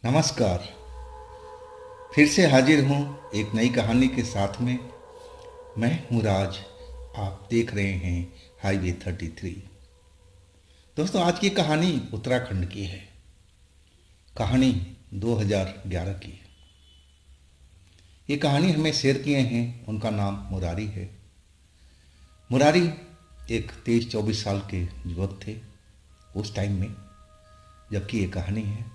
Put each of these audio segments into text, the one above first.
नमस्कार। फिर से हाजिर हूँ एक नई कहानी के साथ में। मैं हूँ राज। आप देख रहे हैं हाईवे 33। दोस्तों, आज की कहानी उत्तराखंड की है। कहानी 2011 की है। ये कहानी हमें शेयर किए हैं, उनका नाम मुरारी है। मुरारी एक 23-24 साल के युवक थे उस टाइम में जबकि ये कहानी है,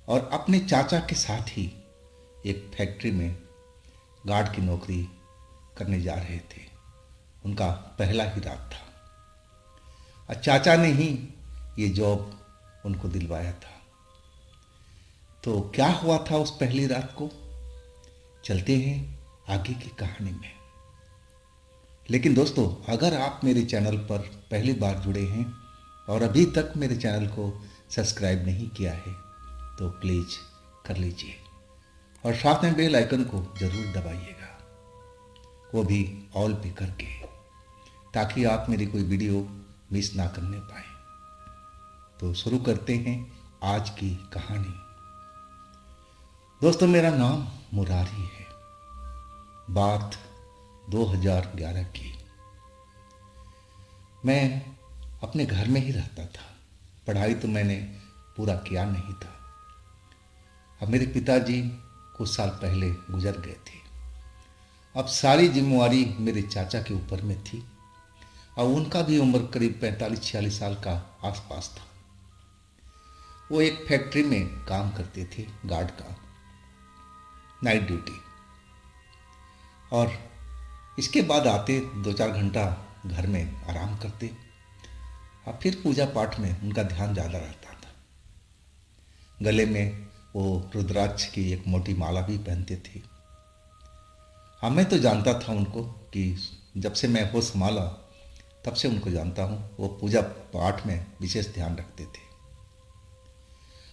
और अपने चाचा के साथ ही एक फैक्ट्री में गार्ड की नौकरी करने जा रहे थे। उनका पहला ही रात था और चाचा ने ही ये जॉब उनको दिलवाया था। तो क्या हुआ था उस पहली रात को, चलते हैं आगे की कहानी में। लेकिन दोस्तों, अगर आप मेरे चैनल पर पहली बार जुड़े हैं और अभी तक मेरे चैनल को सब्सक्राइब नहीं किया है तो प्लीज़ कर लीजिए, और साथ में बेल आइकन को ज़रूर दबाइएगा, वो भी ऑल पे करके, ताकि आप मेरी कोई वीडियो मिस ना करने पाए। तो शुरू करते हैं आज की कहानी। दोस्तों, मेरा नाम मुरारी है। बात 2011 की। मैं अपने घर में ही रहता था। पढ़ाई तो मैंने पूरा किया नहीं था। अब मेरे पिताजी कुछ साल पहले गुजर गए थे। अब सारी जिम्मेवारी मेरे चाचा के ऊपर में थी, और उनका भी उम्र करीब 45-46 साल का आसपास था। वो एक फैक्ट्री में काम करते थे, गार्ड का, नाइट ड्यूटी। और इसके बाद आते 2-4 घंटा घर में आराम करते, और फिर पूजा पाठ में उनका ध्यान ज़्यादा रहता था। गले में वो रुद्राक्ष की एक मोटी माला भी पहनते थे। हाँ, मैं तो जानता था उनको कि जब से मैं होश संभाला तब से उनको जानता हूँ, वो पूजा पाठ में विशेष ध्यान रखते थे।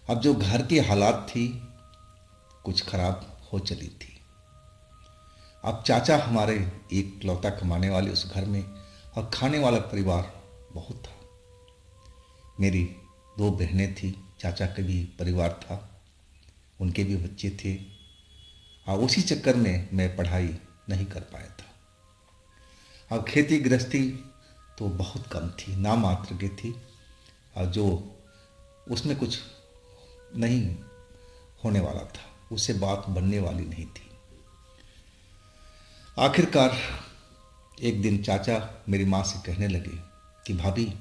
अब जो घर की हालात थी कुछ खराब हो चली थी। अब चाचा हमारे एक लौता कमाने वाले उस घर में, और खाने वाला परिवार बहुत था। मेरी 2 बहनें थी, चाचा का भी परिवार था, उनके भी बच्चे थे, और उसी चक्कर में मैं पढ़ाई नहीं कर पाया था। अब खेती गृहस्थी तो बहुत कम थी, नाम मात्र की थी, और जो उसमें कुछ नहीं होने वाला था, उससे बात बनने वाली नहीं थी। आखिरकार एक दिन चाचा मेरी माँ से कहने लगे कि भाभी,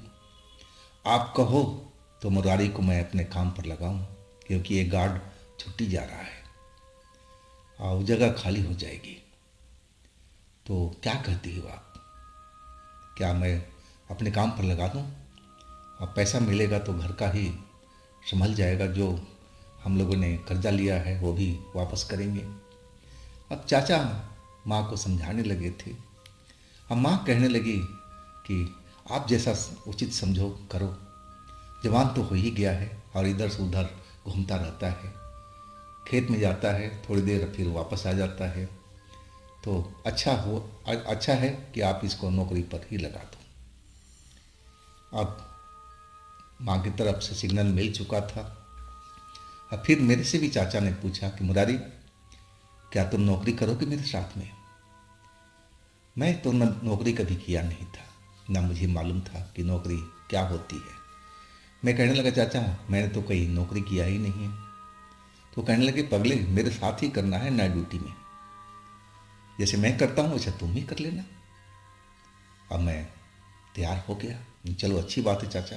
आप कहो तो मुरारी को मैं अपने काम पर लगाऊं, क्योंकि ये गार्ड छुट्टी जा रहा है और वो जगह खाली हो जाएगी। तो क्या कहती हो आप, क्या मैं अपने काम पर लगा दूं? और पैसा मिलेगा तो घर का ही संभल जाएगा, जो हम लोगों ने कर्जा लिया है वो भी वापस करेंगे। अब चाचा माँ को समझाने लगे थे। अब माँ कहने लगी कि आप जैसा उचित समझो करो। जवान तो हो ही गया है और इधर से उधर घूमता रहता है, खेत में जाता है, थोड़ी देर फिर वापस आ जाता है। तो अच्छा है कि आप इसको नौकरी पर ही लगा दो। अब माँ की तरफ से सिग्नल मिल चुका था। अब फिर मेरे से भी चाचा ने पूछा कि मुरारी, क्या तुम नौकरी करोगे मेरे साथ में? मैं तो नौकरी कभी किया नहीं था, ना मुझे मालूम था कि नौकरी क्या होती है। मैं कहने लगा, चाचा मैंने तो कहीं नौकरी किया ही नहीं है। तो कहने लगे, पगले मेरे साथ ही करना है नाइट ड्यूटी में, जैसे मैं करता हूँ वैसे तुम भी कर लेना। अब मैं तैयार हो गया, चलो अच्छी बात है चाचा।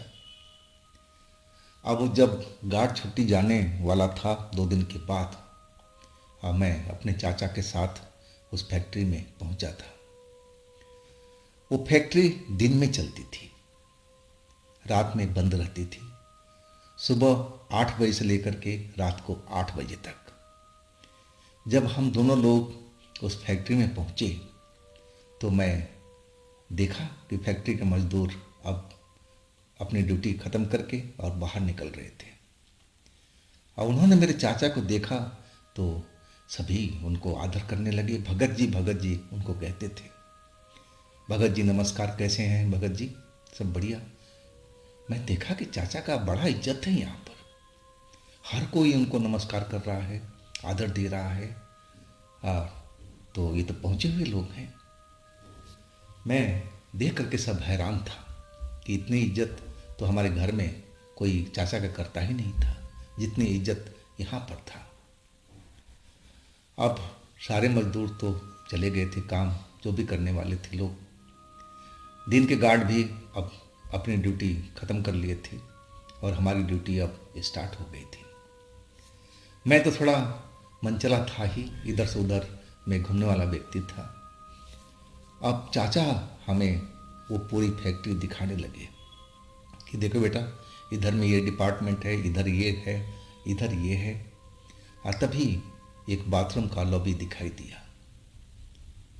अब जब गार्ड छुट्टी जाने वाला था 2 दिन के बाद, अब मैं अपने चाचा के साथ उस फैक्ट्री में पहुंचा था। वो फैक्ट्री दिन में चलती थी, रात में बंद रहती थी, सुबह 8 बजे से लेकर के रात को 8 बजे तक। जब हम दोनों लोग उस फैक्ट्री में पहुंचे तो मैं देखा कि फैक्ट्री के मजदूर अब अपनी ड्यूटी ख़त्म करके और बाहर निकल रहे थे। और उन्होंने मेरे चाचा को देखा तो सभी उनको आदर करने लगे। भगत जी उनको कहते थे। भगत जी नमस्कार, कैसे हैं भगत जी? सब बढ़िया। मैं देखा कि चाचा का बड़ा इज्जत है यहाँ पर, हर कोई उनको नमस्कार कर रहा है, आदर दे रहा है। तो ये तो पहुँचे हुए लोग हैं। मैं देख करके सब हैरान था कि इतनी इज्जत तो हमारे घर में कोई चाचा का करता ही नहीं था जितनी इज्जत यहाँ पर था। अब सारे मजदूर तो चले गए थे, काम जो भी करने वाले थे लोग। दिन के गार्ड भी अब अपनी ड्यूटी ख़त्म कर लिए थे और हमारी ड्यूटी अब स्टार्ट हो गई थी। मैं तो थोड़ा मनचला था ही, इधर से उधर मैं घूमने वाला व्यक्ति था। अब चाचा हमें वो पूरी फैक्ट्री दिखाने लगे कि देखो बेटा, इधर में ये डिपार्टमेंट है, इधर ये है, इधर ये है। और तभी एक बाथरूम का लॉबी दिखाई दिया।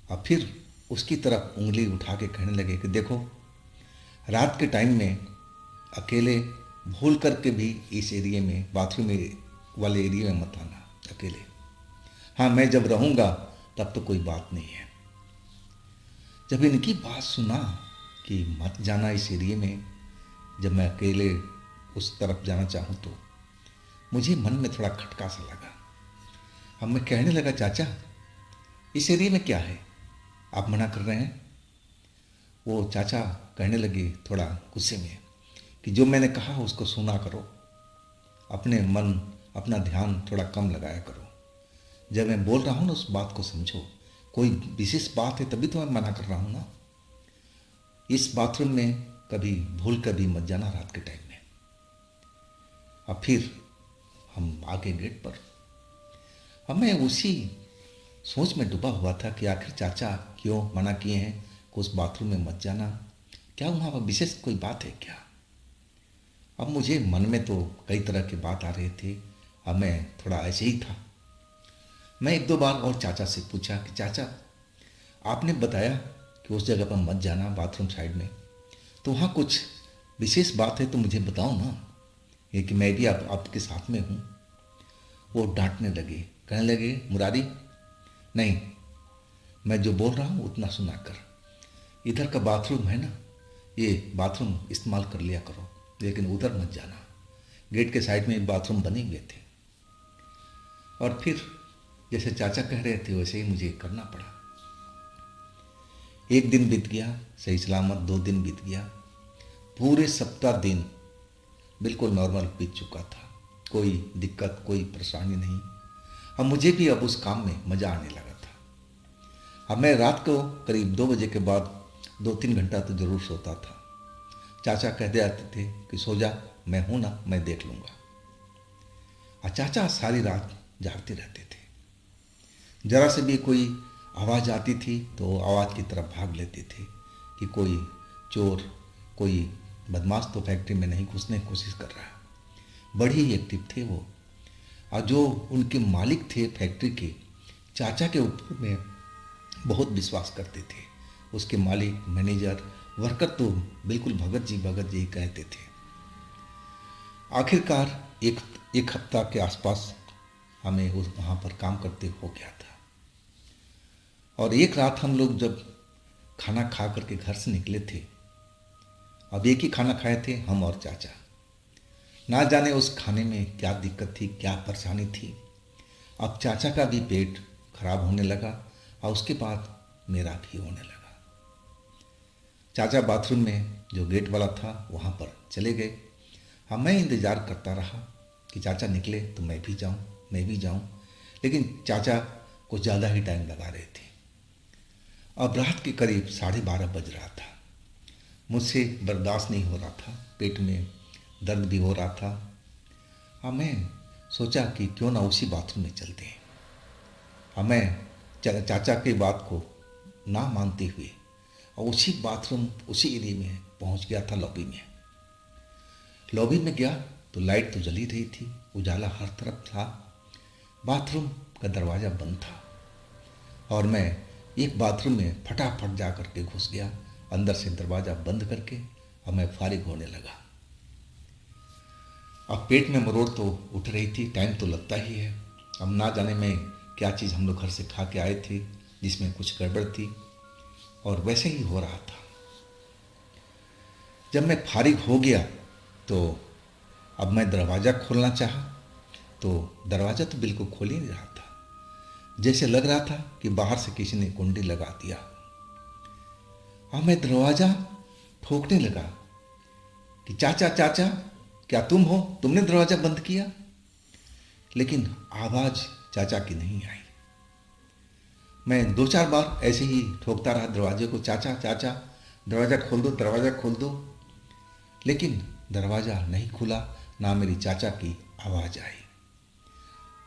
अब फिर उसकी तरफ उंगली उठा के कहने लगे कि देखो, रात के टाइम में अकेले भूल करके भी इस एरिया में, बाथरूम वाले एरिया में मत आना अकेले। हाँ, मैं जब रहूँगा तब तो कोई बात नहीं है। जब इनकी बात सुना कि मत जाना इस एरिया में, जब मैं अकेले उस तरफ जाना चाहूँ, तो मुझे मन में थोड़ा खटका सा लगा। अब मैं कहने लगा, चाचा इस एरिया में क्या है, आप मना कर रहे हैं? वो चाचा कहने लगे थोड़ा गुस्से में कि जो मैंने कहा उसको सुना करो, अपने मन अपना ध्यान थोड़ा कम लगाया करो। जब मैं बोल रहा हूँ ना, उस बात को समझो। कोई विशेष बात है तभी तो मैं मना कर रहा हूँ ना। इस बाथरूम में कभी भूल कर भी मत जाना रात के टाइम में। अब फिर हम आ गए गेट पर। अब मैं उसी सोच में डूबा हुआ था कि आखिर चाचा क्यों मना किए हैं कि उस बाथरूम में मत जाना। क्या वहाँ पर विशेष कोई बात है क्या? अब मुझे मन में तो कई तरह की बात आ रही थी। अब मैं थोड़ा ऐसे ही था। मैं एक दो बार और चाचा से पूछा कि चाचा, आपने बताया कि उस जगह पर मत जाना बाथरूम साइड में, तो वहाँ कुछ विशेष बात है तो मुझे बताओ ना, ये कि मैं भी आपके साथ में हूँ। वो डांटने लगे, कहने लगे, मुरारी नहीं, मैं जो बोल रहा हूँ उतना सुना कर। इधर का बाथरूम है ना, ये बाथरूम इस्तेमाल कर लिया करो, लेकिन उधर मत जाना। गेट के साइड में एक बाथरूम बने हुए थे। और फिर जैसे चाचा कह रहे थे वैसे ही मुझे करना पड़ा। एक दिन बीत गया सही सलामत, 2 दिन बीत गया, पूरे सप्ताह दिन बिल्कुल नॉर्मल बीत चुका था। कोई दिक्कत, कोई परेशानी नहीं। अब मुझे भी अब उस काम में मज़ा आने लगा था। अब मैं रात को करीब 2 बजे के बाद 2-3 घंटा तो ज़रूर सोता था। चाचा कहते आते थे कि सो जा, मैं हूँ ना, मैं देख लूँगा। और चाचा सारी रात जागते रहते थे। जरा से भी कोई आवाज़ आती थी तो आवाज़ की तरफ भाग लेते थे कि कोई चोर, कोई बदमाश तो फैक्ट्री में नहीं घुसने की कोशिश कर रहा है। बड़े ही एक्टिव थे वो। और जो उनके मालिक थे फैक्ट्री के, चाचा के ऊपर में बहुत विश्वास करते थे। उसके मालिक, मैनेजर, वर्कर तो बिल्कुल भगत जी कहते थे। आखिरकार एक हफ्ता के आसपास हमें वहाँ पर काम करते हो गया था। और एक रात हम लोग जब खाना खा करके घर से निकले थे, अब एक ही खाना खाए थे हम और चाचा। ना जाने उस खाने में क्या दिक्कत थी, क्या परेशानी थी। अब चाचा का भी पेट खराब होने लगा और उसके बाद मेरा भी होने लगा। चाचा बाथरूम में जो गेट वाला था वहाँ पर चले गए। अब मैं इंतज़ार करता रहा कि चाचा निकले तो मैं भी जाऊँ, लेकिन चाचा कुछ ज़्यादा ही टाइम लगा रहे थे। अब रात के करीब 12:30 बज रहा था। मुझसे बर्दाश्त नहीं हो रहा था, पेट में दर्द भी हो रहा था। अब मैं सोचा कि क्यों ना उसी बाथरूम में चलते हैं। अब मैं चाचा की बात को ना मानते हुए और उसी बाथरूम, उसी एरिया में पहुंच गया था। लॉबी में गया तो लाइट तो जली रही थी, उजाला हर तरफ था। बाथरूम का दरवाज़ा बंद था और मैं एक बाथरूम में फटाफट जा करके घुस गया, अंदर से दरवाज़ा बंद करके। अब मैं फारिग होने लगा। अब पेट में मरोड़ तो उठ रही थी, टाइम तो लगता ही है। अब ना जाने में क्या चीज़ हम लोग घर से खा के आए थे जिसमें कुछ गड़बड़ थी, और वैसे ही हो रहा था। जब मैं फारिग हो गया तो अब मैं दरवाज़ा खोलना चाहा तो दरवाज़ा तो बिल्कुल खोल ही नहीं रहा था, जैसे लग रहा था कि बाहर से किसी ने कुंडी लगा दिया। अब मैं दरवाज़ा ठोकने लगा कि चाचा चाचा, क्या तुम हो? तुमने दरवाज़ा बंद किया? लेकिन आवाज़ चाचा की नहीं आई। मैं 2-4 बार ऐसे ही ठोकता रहा दरवाजे को, चाचा चाचा दरवाज़ा खोल दो, दरवाज़ा खोल दो। लेकिन दरवाज़ा नहीं खुला, ना मेरी चाचा की आवाज़ आई।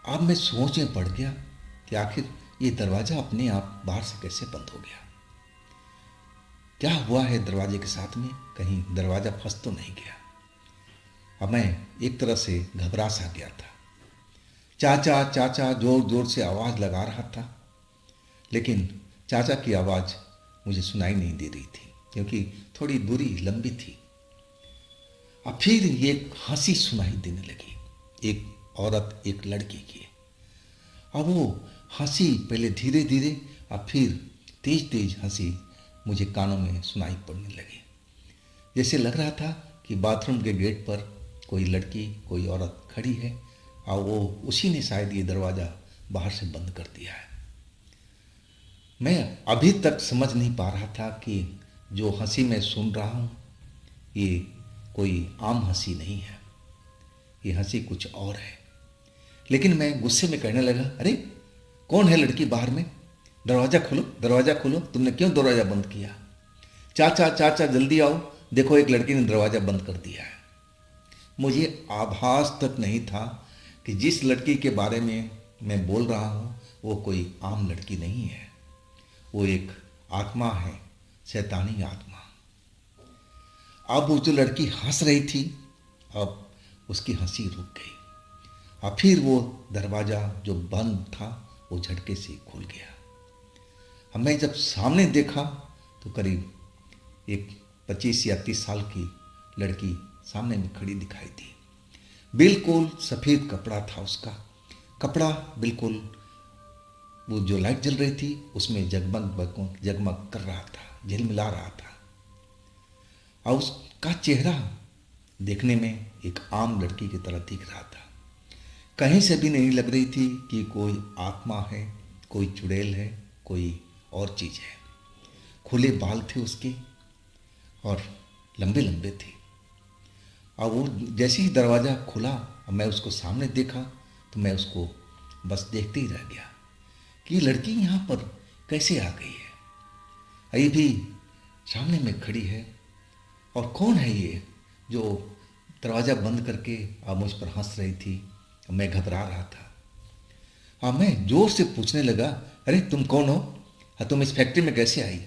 अब मैं सोच में पड़ गया कि आखिर ये दरवाज़ा अपने आप बाहर से कैसे बंद हो गया? क्या हुआ है दरवाजे के साथ में? कहीं दरवाज़ा फंस तो नहीं गया? अब मैं एक तरह से घबरा सा गया था। चाचा चाचा जोर जोर से आवाज़ लगा रहा था, लेकिन चाचा की आवाज़ मुझे सुनाई नहीं दे रही थी, क्योंकि थोड़ी दूरी लंबी थी। अब फिर ये एक हंसी सुनाई देने लगी, एक औरत एक लड़की की। अब वो हंसी पहले धीरे धीरे, अब फिर तेज तेज हंसी मुझे कानों में सुनाई पड़ने लगी। जैसे लग रहा था कि बाथरूम के गेट पर कोई लड़की, कोई औरत खड़ी है और वो उसी ने शायद ये दरवाज़ा बाहर से बंद कर दिया है। मैं अभी तक समझ नहीं पा रहा था कि जो हंसी मैं सुन रहा हूँ ये कोई आम हंसी नहीं है, ये हंसी कुछ और है। लेकिन मैं गुस्से में कहने लगा, अरे कौन है लड़की बाहर में? दरवाज़ा खोलो, दरवाज़ा खोलो, तुमने क्यों दरवाज़ा बंद किया? चाचा चाचा जल्दी आओ, देखो एक लड़की ने दरवाज़ा बंद कर दिया है। मुझे आभास तक नहीं था कि जिस लड़की के बारे में मैं बोल रहा हूँ वो कोई आम लड़की नहीं है, वो एक आत्मा है, शैतानी आत्मा। अब वो जो लड़की हंस रही थी, अब उसकी हंसी रुक गई। अब फिर वो दरवाज़ा जो बंद था वो झटके से खुल गया। अब मैं जब सामने देखा तो करीब एक 25 या 30 साल की लड़की सामने में खड़ी दिखाई दी। बिल्कुल सफ़ेद कपड़ा था उसका, कपड़ा बिल्कुल वो जो लाइट जल रही थी उसमें जगमग जगमग कर रहा था, झिलमिला रहा था। और उसका चेहरा देखने में एक आम लड़की की तरह दिख रहा था। कहीं से भी नहीं लग रही थी कि कोई आत्मा है, कोई चुड़ैल है, कोई और चीज़ है। खुले बाल थे उसके और लंबे लंबे थे। और वो जैसे ही दरवाज़ा खुला और मैं उसको सामने देखा तो मैं उसको बस देखते ही रह गया कि ये लड़की यहाँ पर कैसे आ गई है। ये भी सामने में खड़ी है और कौन है ये जो दरवाज़ा बंद करके अब मुझ पर हंस रही थी। मैं घबरा रहा था और मैं जोर से पूछने लगा, अरे तुम कौन हो? तुम इस फैक्ट्री में कैसे आई?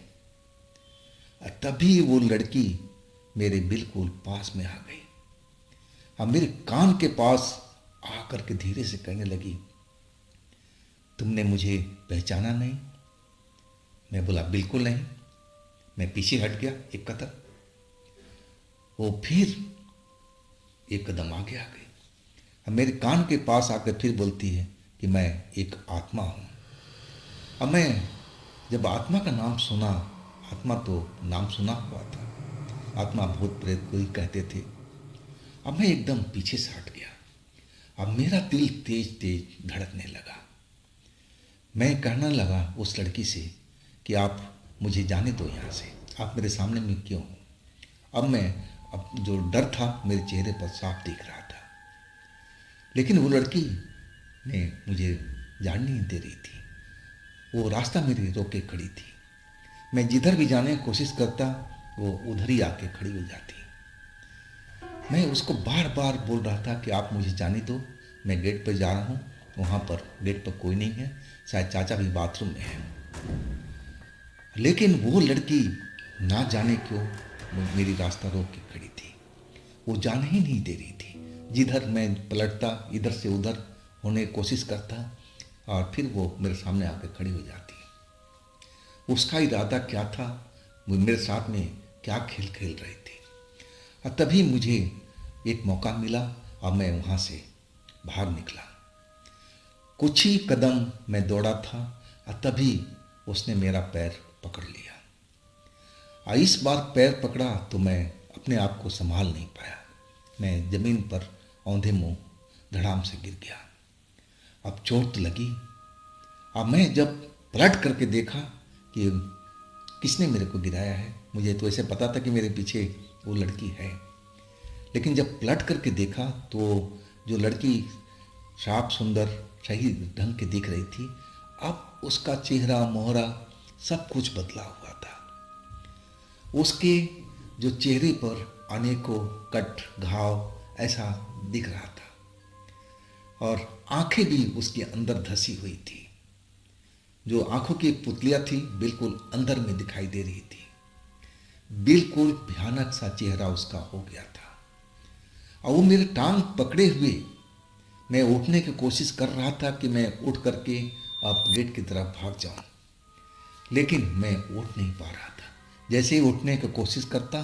तभी वो लड़की मेरे बिल्कुल पास में आ गई और मेरे कान के पास आकर के धीरे से कहने लगी, तुमने मुझे पहचाना नहीं? मैं बोला, बिल्कुल नहीं। मैं पीछे हट गया एक कदम। वो फिर एक कदम आगे आ गई। अब मेरे कान के पास आकर फिर बोलती है कि मैं एक आत्मा हूँ। अब मैं जब आत्मा का नाम सुना, आत्मा तो नाम सुना हुआ था, आत्मा भूत प्रेत को ही कहते थे। अब मैं एकदम पीछे से हट गया। अब मेरा दिल तेज तेज धड़कने लगा। मैं कहने लगा उस लड़की से कि आप मुझे जाने दो यहाँ से, आप मेरे सामने में क्यों हो? अब जो डर था मेरे चेहरे पर साफ दिख रहा था। लेकिन वो लड़की ने मुझे जाने नहीं दे रही थी, वो रास्ता मेरे रोक के खड़ी थी। मैं जिधर भी जाने की कोशिश करता वो उधर ही आके खड़ी हो जाती। मैं उसको बार बार बोल रहा था कि आप मुझे जाने दो, मैं गेट पर जा रहा हूँ, वहाँ पर गेट पर कोई नहीं है, शायद चाचा भी बाथरूम में है। लेकिन वो लड़की ना जाने क्यों मेरी रास्ता रोक के खड़ी थी, वो जाने ही नहीं दे रही थी। जिधर मैं पलटता इधर से उधर होने की कोशिश करता और फिर वो मेरे सामने आकर खड़ी हो जाती। उसका इरादा क्या था, वो मेरे साथ में क्या खेल खेल रही थी। और तभी मुझे एक मौका मिला और मैं वहाँ से भाग निकला। कुछ ही कदम मैं दौड़ा था और तभी उसने मेरा पैर पकड़ लिया। और इस बार पैर पकड़ा तो मैं अपने आप को संभाल नहीं पाया। मैं ज़मीन पर औंधे मुँह धड़ाम से गिर गया। अब चोट तो लगी। अब मैं जब पलट करके देखा कि किसने मेरे को गिराया है, मुझे तो ऐसे पता था कि मेरे पीछे वो लड़की है, लेकिन जब पलट करके देखा तो जो लड़की साफ सुंदर सही ढंग के दिख रही थी, अब उसका चेहरा मोहरा सब कुछ बदला हुआ था। उसके जो चेहरे पर अनेकों कट घाव ऐसा दिख रहा था और आंखें भी उसके अंदर धसी हुई थी। जो आंखों की पुतलियां थी बिल्कुल अंदर में दिखाई दे रही थी। बिल्कुल भयानक सा चेहरा उसका हो गया था और वो मेरे टांग पकड़े हुए मैं उठने की कोशिश कर रहा था कि मैं उठ करके अब गेट की तरफ भाग जाऊं, लेकिन मैं उठ नहीं पा रहा था। जैसे ही उठने की कोशिश करता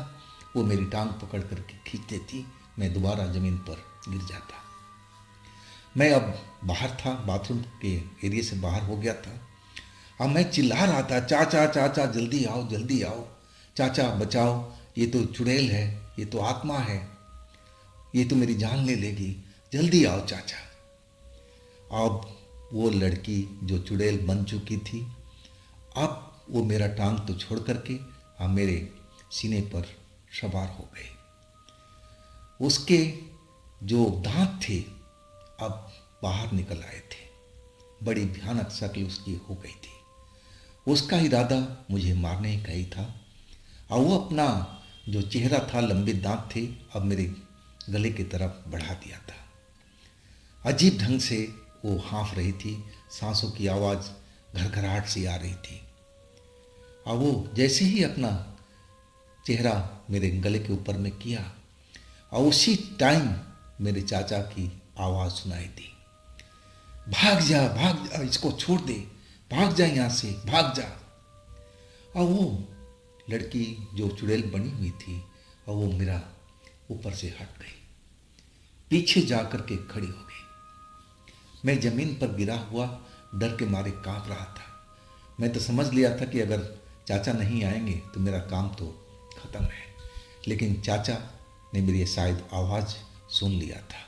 वो मेरी टांग पकड़ करके खींच देती, मैं दोबारा ज़मीन पर गिर जाता। मैं अब बाहर था, बाथरूम के एरिया से बाहर हो गया था। अब मैं चिल्ला रहा था, चाचा चाचा जल्दी आओ जल्दी आओ, चाचा बचाओ, ये तो चुड़ैल है, ये तो आत्मा है, ये तो मेरी जान ले लेगी, जल्दी आओ चाचा। अब वो लड़की जो चुड़ैल बन चुकी थी, अब वो मेरा टांग तो छोड़ करके अब मेरे सीने पर सवार हो गई। उसके जो दांत थे अब बाहर निकल आए थे। बड़ी भयानक शक्ल उसकी हो गई थी। उसका इरादा मुझे मारने का ही था और वो अपना जो चेहरा था, लंबे दांत थे, अब मेरे गले की तरफ बढ़ा दिया था। अजीब ढंग से वो हाँफ रही थी, सांसों की आवाज़ घरघराहट सी आ रही थी और वो जैसे ही अपना चेहरा मेरे गले के ऊपर में किया और उसी टाइम मेरे चाचा की आवाज़ सुनाई दी, भाग जा इसको छोड़ दे, भाग जा यहाँ से, भाग जा। और वो लड़की जो चुड़ैल बनी हुई थी और वो मेरा ऊपर से हट गई, पीछे जा कर के खड़ी हो गई। मैं ज़मीन पर गिरा हुआ डर के मारे कांप रहा था। मैं तो समझ लिया था कि अगर चाचा नहीं आएंगे तो मेरा काम तो ख़त्म है, लेकिन चाचा ने मेरी शायद आवाज़ सुन लिया था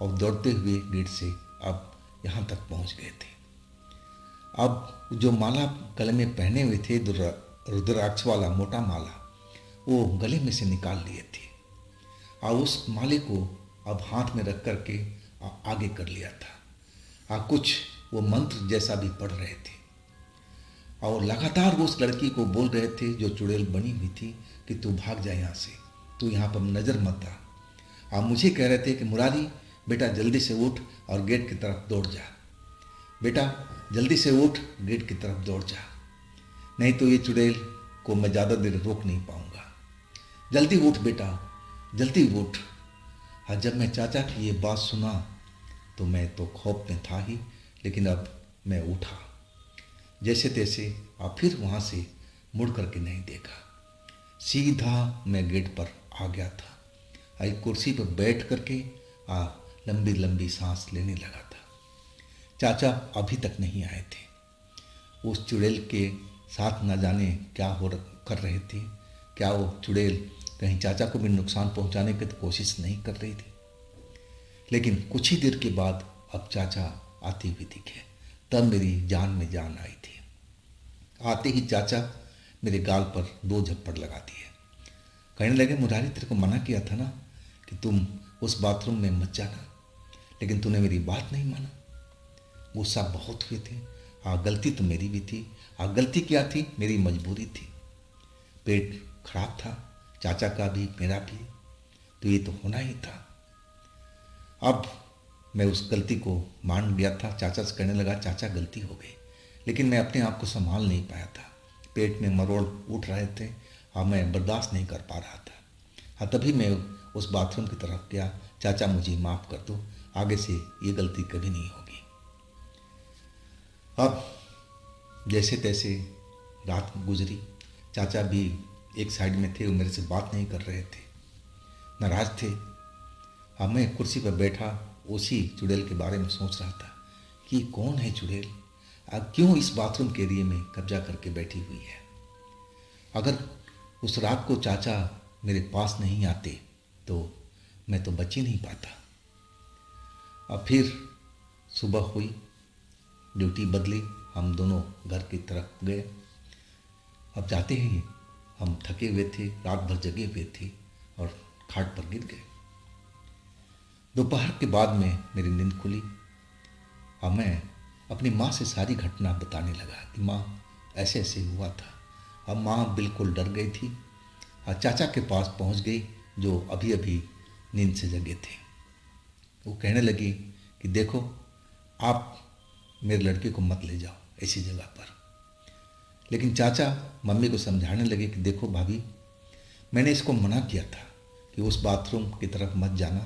और दौड़ते हुए गेट से अब यहाँ तक पहुँच गए थे। अब जो माला गले में पहने हुए थे, रुद्राक्ष वाला मोटा माला, वो गले में से निकाल लिए थे और उस माले को अब हाथ में रख करके आगे कर लिया था। कुछ वो मंत्र जैसा भी पढ़ रहे थे और लगातार वो उस लड़की को बोल रहे थे जो चुड़ैल बनी हुई थी कि तू भाग जा यहाँ से, तू यहाँ पर नज़र मत आ। मुझे कह रहे थे कि मुरारी बेटा जल्दी से उठ और गेट की तरफ दौड़ जा, बेटा जल्दी से उठ, गेट की तरफ दौड़ जा, नहीं तो ये चुड़ैल को मैं ज़्यादा देर रोक नहीं पाऊँगा, जल्दी उठ बेटा, जल्दी उठ। जब मैं चाचा की ये बात सुना तो मैं तो खौफ में था ही, लेकिन अब मैं उठा जैसे तैसे और फिर वहाँ से मुड़ करके नहीं देखा। सीधा मैं गेट पर आ गया था। एक कुर्सी पर बैठ करके लंबी लंबी सांस लेने लगा था। चाचा अभी तक नहीं आए थे। उस चुड़ैल के साथ न जाने क्या कर रहे थे। क्या वो चुड़ैल कहीं चाचा को भी नुकसान पहुंचाने की तो कोशिश नहीं कर रही थी। लेकिन कुछ ही देर के बाद अब चाचा आते हुए दिखे, तब मेरी जान में जान आई थी। आते ही चाचा मेरे गाल पर 2 झप्पड़ लगा दिए। कहने लगे, मुरारी तेरे को मना किया था ना कि तुम उस बाथरूम में मत जाना, लेकिन तूने मेरी बात नहीं माना। गुस्सा बहुत हुए थे। गलती तो मेरी भी थी। गलती क्या थी? मेरी मजबूरी थी। पेट खराब था, चाचा का भी मेरा भी, तो ये तो होना ही था। अब मैं उस गलती को मान गया था। चाचा से कहने लगा, चाचा गलती हो गई, लेकिन मैं अपने आप को संभाल नहीं पाया था। पेट में मरोड़ उठ रहे थे और मैं बर्दाश्त नहीं कर पा रहा था। तभी मैं उस बाथरूम की तरफ गया, चाचा मुझे माफ़ कर दो, आगे से ये गलती कभी नहीं होगी। अब जैसे तैसे रात गुजरी। चाचा भी एक साइड में थे, वो मेरे से बात नहीं कर रहे थे, नाराज थे। अब मैं कुर्सी पर बैठा उसी चुड़ैल के बारे में सोच रहा था कि कौन है चुड़ैल, क्यों इस बाथरूम के एरिया में कब्जा करके बैठी हुई है। अगर उस रात को चाचा मेरे पास नहीं आते तो मैं तो बच ही नहीं पाता। अब फिर सुबह हुई, ड्यूटी बदली, हम दोनों घर की तरफ गए। अब जाते ही हम थके हुए थे, रात भर जगे हुए थे और खाट पर गिर गए। दोपहर के बाद में मेरी नींद खुली। अब मैं अपनी माँ से सारी घटना बताने लगा कि माँ ऐसे ऐसे हुआ था। अब माँ बिल्कुल डर गई थी और चाचा के पास पहुँच गई जो अभी अभी नींद से जगे थे। वो कहने लगी कि देखो, आप मेरे लड़के को मत ले जाओ ऐसी जगह पर। लेकिन चाचा मम्मी को समझाने लगे कि देखो भाभी, मैंने इसको मना किया था कि उस बाथरूम की तरफ मत जाना,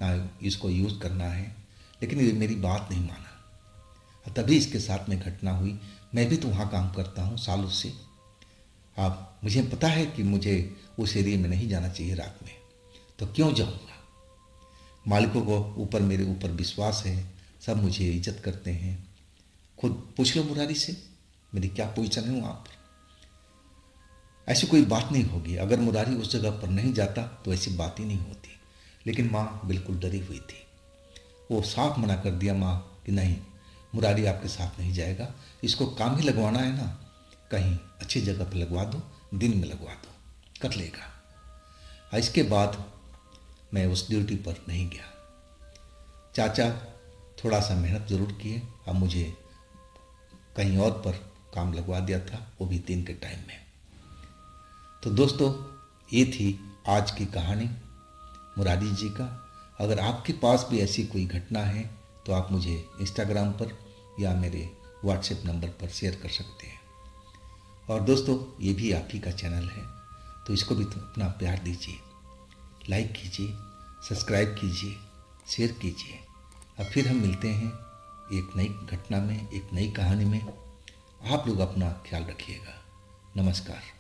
ना इसको यूज़ करना है, लेकिन ये मेरी बात नहीं माना। तभी इसके साथ में घटना हुई। मैं भी तो वहाँ काम करता हूँ सालों से। आप, मुझे पता है कि मुझे उस एरिया में नहीं जाना चाहिए रात में, तो क्यों जाऊँगा। मालिकों को ऊपर मेरे ऊपर विश्वास है, सब मुझे इज्जत करते हैं। खुद पूछ लो मुरारी से मेरी क्या पोजीशन है वहाँ पर। ऐसी कोई बात नहीं होगी। अगर मुरारी उस जगह पर नहीं जाता तो ऐसी बात ही नहीं होती। लेकिन माँ बिल्कुल डरी हुई थी। वो साफ मना कर दिया माँ कि नहीं, मुरारी आपके साथ नहीं जाएगा, इसको काम ही लगवाना है ना, कहीं अच्छी जगह पर लगवा दो, दिन में लगवा दो, कर लेगा। इसके बाद मैं उस ड्यूटी पर नहीं गया। चाचा थोड़ा सा मेहनत ज़रूर किए, अब मुझे कहीं और पर काम लगवा दिया था, वो भी दिन के टाइम में। तो दोस्तों, ये थी आज की कहानी मुरारी जी का। अगर आपके पास भी ऐसी कोई घटना है तो आप मुझे इंस्टाग्राम पर या मेरे व्हाट्सएप नंबर पर शेयर कर सकते हैं। और दोस्तों, ये भी आप ही का चैनल है, तो इसको भी तो अपना प्यार दीजिए, लाइक कीजिए, सब्सक्राइब कीजिए, शेयर कीजिए। अब फिर हम मिलते हैं एक नई घटना में, एक नई कहानी में। आप लोग अपना ख्याल रखिएगा। नमस्कार।